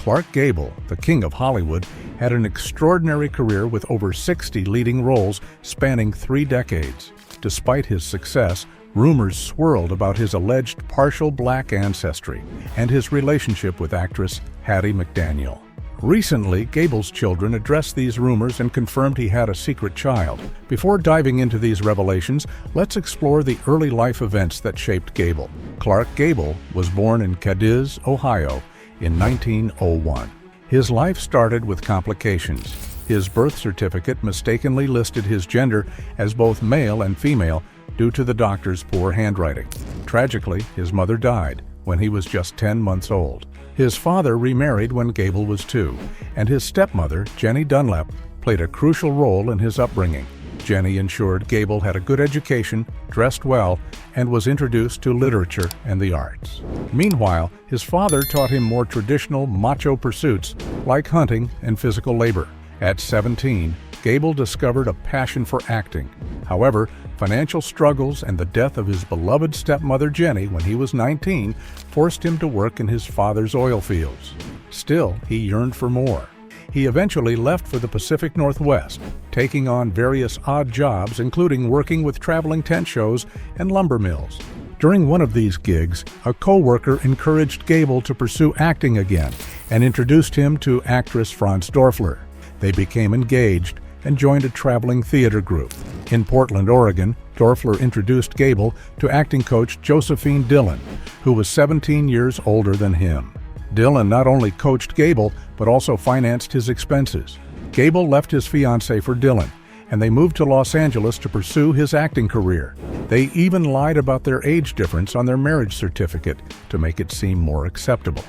Clark Gable, the king of Hollywood, had an extraordinary career with over 60 leading roles spanning 3 decades. Despite his success, rumors swirled about his alleged partial black ancestry and his relationship with actress Hattie McDaniel. Recently, Gable's children addressed these rumors and confirmed he had a secret child. Before diving into these revelations, let's explore the early life events that shaped Gable. Clark Gable was born in Cadiz, Ohio, in 1901. His life started with complications. His birth certificate mistakenly listed his gender as both male and female due to the doctor's poor handwriting. Tragically, his mother died when he was just 10 months old. His father remarried when Gable was 2, and his stepmother, Jenny Dunlap, played a crucial role in his upbringing. Jenny ensured Gable had a good education, dressed well, and was introduced to literature and the arts. Meanwhile, his father taught him more traditional macho pursuits like hunting and physical labor. At 17, Gable discovered a passion for acting. However, financial struggles and the death of his beloved stepmother Jenny when he was 19 forced him to work in his father's oil fields. Still, he yearned for more. He eventually left for the Pacific Northwest, taking on various odd jobs, including working with traveling tent shows and lumber mills. During one of these gigs, a co-worker encouraged Gable to pursue acting again and introduced him to actress Franz Dorfler. They became engaged and joined a traveling theater group. In Portland, Oregon, Dorfler introduced Gable to acting coach Josephine Dillon, who was 17 years older than him. Dillon not only coached Gable, but also financed his expenses. Gable left his fiancée for Dillon, and they moved to Los Angeles to pursue his acting career. They even lied about their age difference on their marriage certificate to make it seem more acceptable.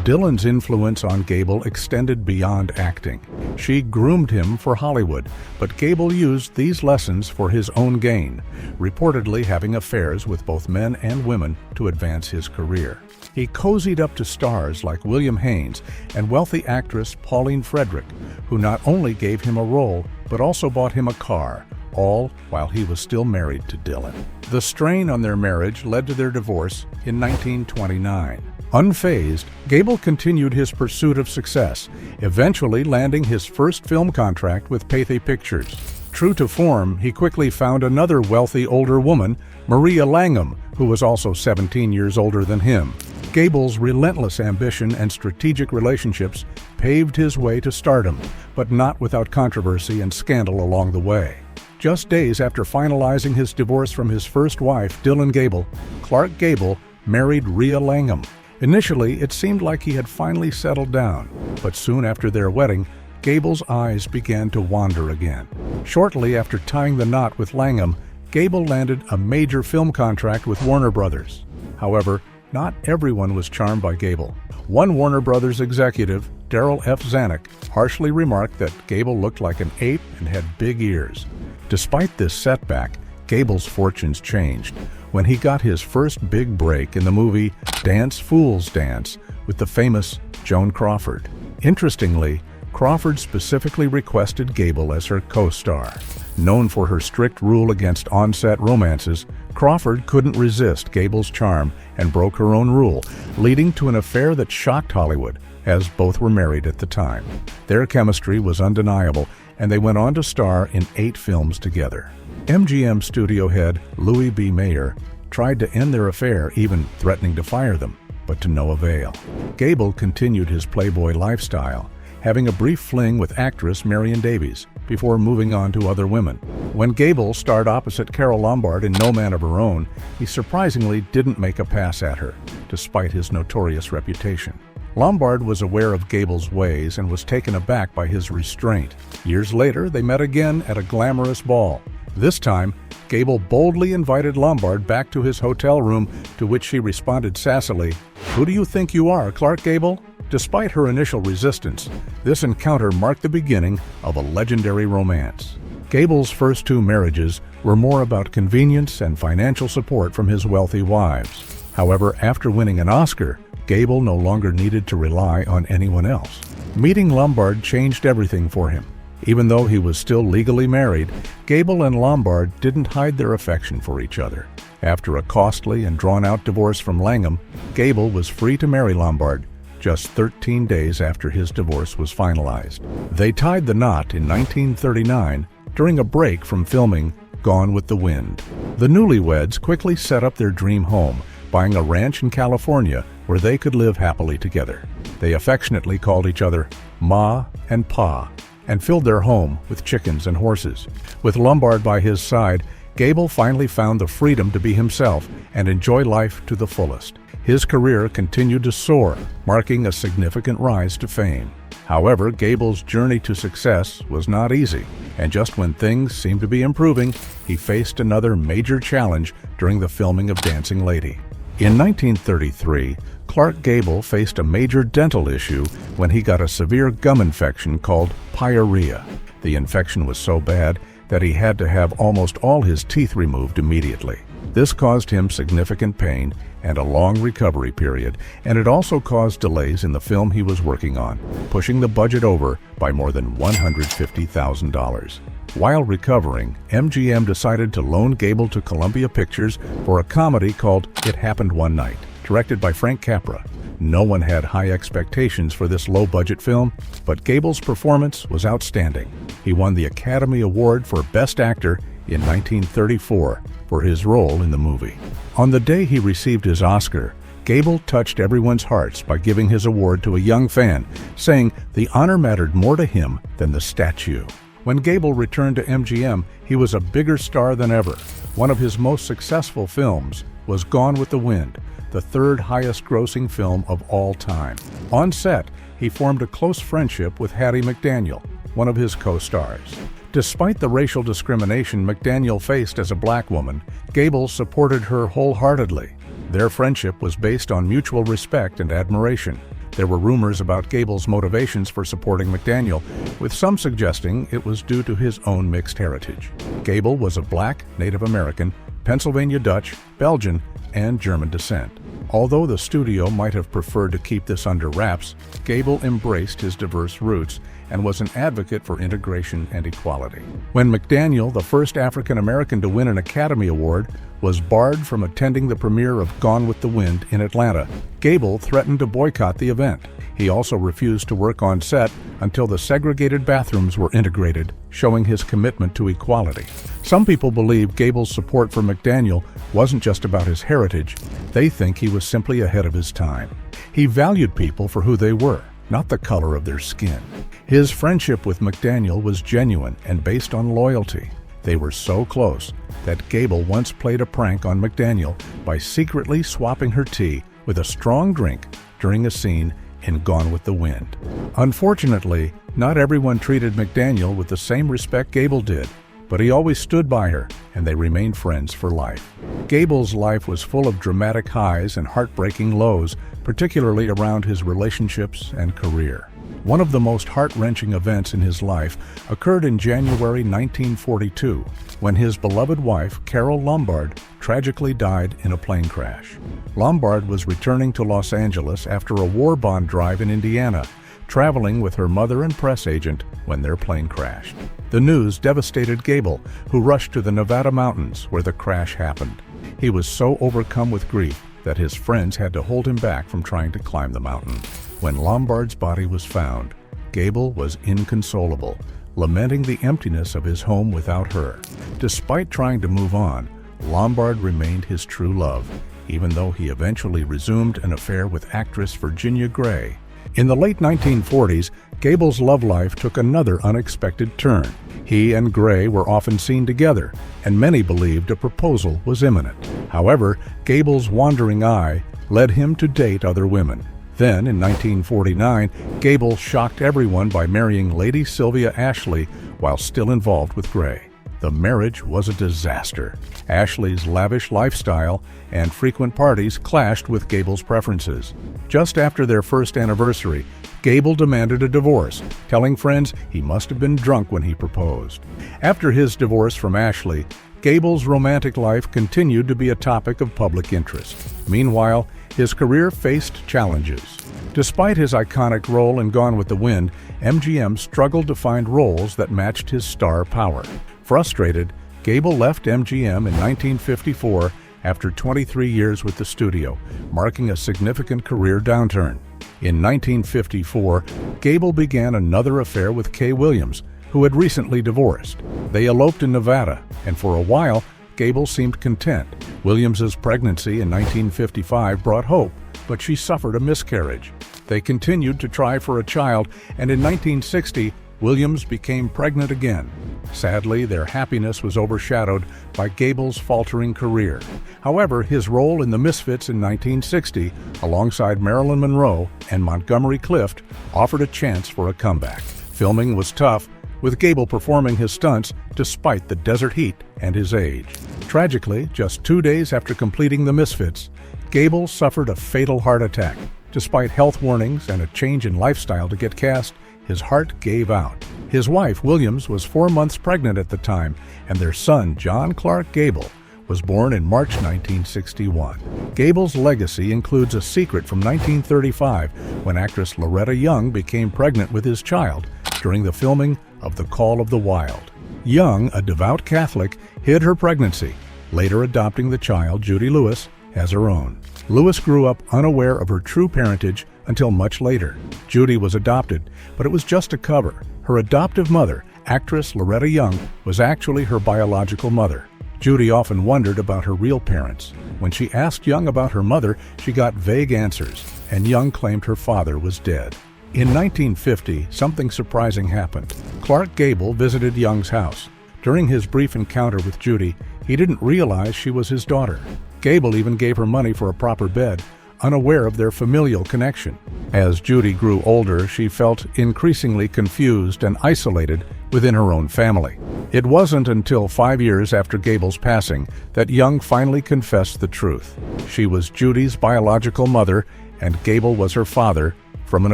Dillon's influence on Gable extended beyond acting. She groomed him for Hollywood, but Gable used these lessons for his own gain, reportedly having affairs with both men and women to advance his career. He cozied up to stars like William Haynes and wealthy actress Pauline Frederick, who not only gave him a role, but also bought him a car, all while he was still married to Dillon. The strain on their marriage led to their divorce in 1929. Unfazed, Gable continued his pursuit of success, eventually landing his first film contract with Pathé Pictures. True to form, he quickly found another wealthy older woman, Maria Langham, who was also 17 years older than him. Gable's relentless ambition and strategic relationships paved his way to stardom, but not without controversy and scandal along the way. Just days after finalizing his divorce from his first wife, Dillon Gable, Clark Gable married Rhea Langham. Initially, it seemed like he had finally settled down, but soon after their wedding, Gable's eyes began to wander again. Shortly after tying the knot with Langham, Gable landed a major film contract with Warner Brothers. However, not everyone was charmed by Gable. One Warner Brothers executive, Darryl F. Zanuck, harshly remarked that Gable looked like an ape and had big ears. Despite this setback, Gable's fortunes changed when he got his first big break in the movie Dance Fools Dance with the famous Joan Crawford. Interestingly, Crawford specifically requested Gable as her co-star. Known for her strict rule against on-set romances, Crawford couldn't resist Gable's charm and broke her own rule, leading to an affair that shocked Hollywood, as both were married at the time. Their chemistry was undeniable, and they went on to star in 8 films together. MGM studio head Louis B. Mayer tried to end their affair, even threatening to fire them, but to no avail. Gable continued his playboy lifestyle, having a brief fling with actress Marion Davies before moving on to other women. When Gable starred opposite Carole Lombard in No Man of Her Own, he surprisingly didn't make a pass at her, despite his notorious reputation. Lombard was aware of Gable's ways and was taken aback by his restraint. Years later, they met again at a glamorous ball. This time, Gable boldly invited Lombard back to his hotel room, to which she responded sassily, "Who do you think you are, Clark Gable?" Despite her initial resistance, this encounter marked the beginning of a legendary romance. Gable's first 2 marriages were more about convenience and financial support from his wealthy wives. However, after winning an Oscar, Gable no longer needed to rely on anyone else. Meeting Lombard changed everything for him. Even though he was still legally married, Gable and Lombard didn't hide their affection for each other. After a costly and drawn-out divorce from Langham, Gable was free to marry Lombard, just 13 days after his divorce was finalized. They tied the knot in 1939 during a break from filming Gone with the Wind. The newlyweds quickly set up their dream home, buying a ranch in California where they could live happily together. They affectionately called each other Ma and Pa, and filled their home with chickens and horses. With Lombard by his side, Gable finally found the freedom to be himself and enjoy life to the fullest. His career continued to soar, marking a significant rise to fame. However, Gable's journey to success was not easy, and just when things seemed to be improving, he faced another major challenge during the filming of Dancing Lady. In 1933, Clark Gable faced a major dental issue when he got a severe gum infection called pyorrhea. The infection was so bad that he had to have almost all his teeth removed immediately. This caused him significant pain and a long recovery period, and it also caused delays in the film he was working on, pushing the budget over by more than $150,000. While recovering, MGM decided to loan Gable to Columbia Pictures for a comedy called It Happened One Night, directed by Frank Capra. No one had high expectations for this low-budget film, but Gable's performance was outstanding. He won the Academy Award for Best Actor in 1934 for his role in the movie. On the day he received his Oscar, Gable touched everyone's hearts by giving his award to a young fan, saying the honor mattered more to him than the statue. When Gable returned to MGM, he was a bigger star than ever. One of his most successful films was Gone with the Wind, the third highest-grossing film of all time. On set, he formed a close friendship with Hattie McDaniel, one of his co-stars. Despite the racial discrimination McDaniel faced as a black woman, Gable supported her wholeheartedly. Their friendship was based on mutual respect and admiration. There were rumors about Gable's motivations for supporting McDaniel, with some suggesting it was due to his own mixed heritage. Gable was of Black, Native American, Pennsylvania Dutch, Belgian, and German descent. Although the studio might have preferred to keep this under wraps, Gable embraced his diverse roots and was an advocate for integration and equality. When McDaniel, the first African-American to win an Academy Award, was barred from attending the premiere of Gone with the Wind in Atlanta, Gable threatened to boycott the event. He also refused to work on set until the segregated bathrooms were integrated, showing his commitment to equality. Some people believe Gable's support for McDaniel wasn't just about his heritage. They think he was simply ahead of his time. He valued people for who they were, not the color of their skin. His friendship with McDaniel was genuine and based on loyalty. They were so close that Gable once played a prank on McDaniel by secretly swapping her tea with a strong drink during a scene in Gone with the Wind. Unfortunately, not everyone treated McDaniel with the same respect Gable did, but he always stood by her, and they remained friends for life. Gable's life was full of dramatic highs and heartbreaking lows, particularly around his relationships and career. One of the most heart-wrenching events in his life occurred in January 1942, when his beloved wife, Carol Lombard, tragically died in a plane crash. Lombard was returning to Los Angeles after a war bond drive in Indiana, traveling with her mother and press agent when their plane crashed. The news devastated Gable, who rushed to the Nevada mountains where the crash happened. He was so overcome with grief that his friends had to hold him back from trying to climb the mountain. When Lombard's body was found, Gable was inconsolable, lamenting the emptiness of his home without her. Despite trying to move on, Lombard remained his true love, even though he eventually resumed an affair with actress Virginia Gray. In the late 1940s, Gable's love life took another unexpected turn. He and Gray were often seen together, and many believed a proposal was imminent. However, Gable's wandering eye led him to date other women. Then, in 1949, Gable shocked everyone by marrying Lady Sylvia Ashley while still involved with Gray. The marriage was a disaster. Ashley's lavish lifestyle and frequent parties clashed with Gable's preferences. Just after their first anniversary, Gable demanded a divorce, telling friends he must have been drunk when he proposed. After his divorce from Ashley, Gable's romantic life continued to be a topic of public interest. Meanwhile, his career faced challenges. Despite his iconic role in Gone with the Wind, MGM struggled to find roles that matched his star power. Frustrated, Gable left MGM in 1954 after 23 years with the studio, marking a significant career downturn. In 1954, Gable began another affair with Kay Williams, who had recently divorced. They eloped in Nevada, and for a while, Gable seemed content. Williams's pregnancy in 1955 brought hope, but she suffered a miscarriage. They continued to try for a child, and in 1960, Williams became pregnant again. Sadly, their happiness was overshadowed by Gable's faltering career. However, his role in The Misfits in 1960, alongside Marilyn Monroe and Montgomery Clift, offered a chance for a comeback. Filming was tough, with Gable performing his stunts despite the desert heat and his age. Tragically, just 2 days after completing The Misfits, Gable suffered a fatal heart attack. Despite health warnings and a change in lifestyle to get cast, his heart gave out. His wife, Williams, was 4 months pregnant at the time, and their son, John Clark Gable, was born in March 1961. Gable's legacy includes a secret from 1935 when actress Loretta Young became pregnant with his child during the filming of The Call of the Wild. Young, a devout Catholic, hid her pregnancy, later adopting the child, Judy Lewis, as her own. Lewis grew up unaware of her true parentage until much later. Judy was adopted, but it was just a cover. Her adoptive mother, actress Loretta Young, was actually her biological mother. Judy often wondered about her real parents. When she asked Young about her mother, she got vague answers, and Young claimed her father was dead. In 1950, something surprising happened. Clark Gable visited Young's house. During his brief encounter with Judy, he didn't realize she was his daughter. Gable even gave her money for a proper bed, unaware of their familial connection. As Judy grew older, she felt increasingly confused and isolated within her own family. It wasn't until 5 years after Gable's passing that Young finally confessed the truth. She was Judy's biological mother, and Gable was her father from an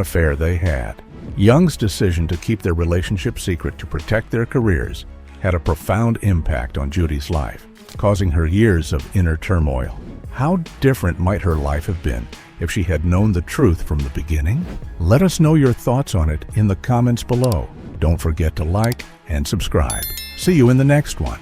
affair they had. Young's decision to keep their relationship secret to protect their careers had a profound impact on Judy's life, causing her years of inner turmoil. How different might her life have been if she had known the truth from the beginning? Let us know your thoughts on it in the comments below. Don't forget to like and subscribe. See you in the next one.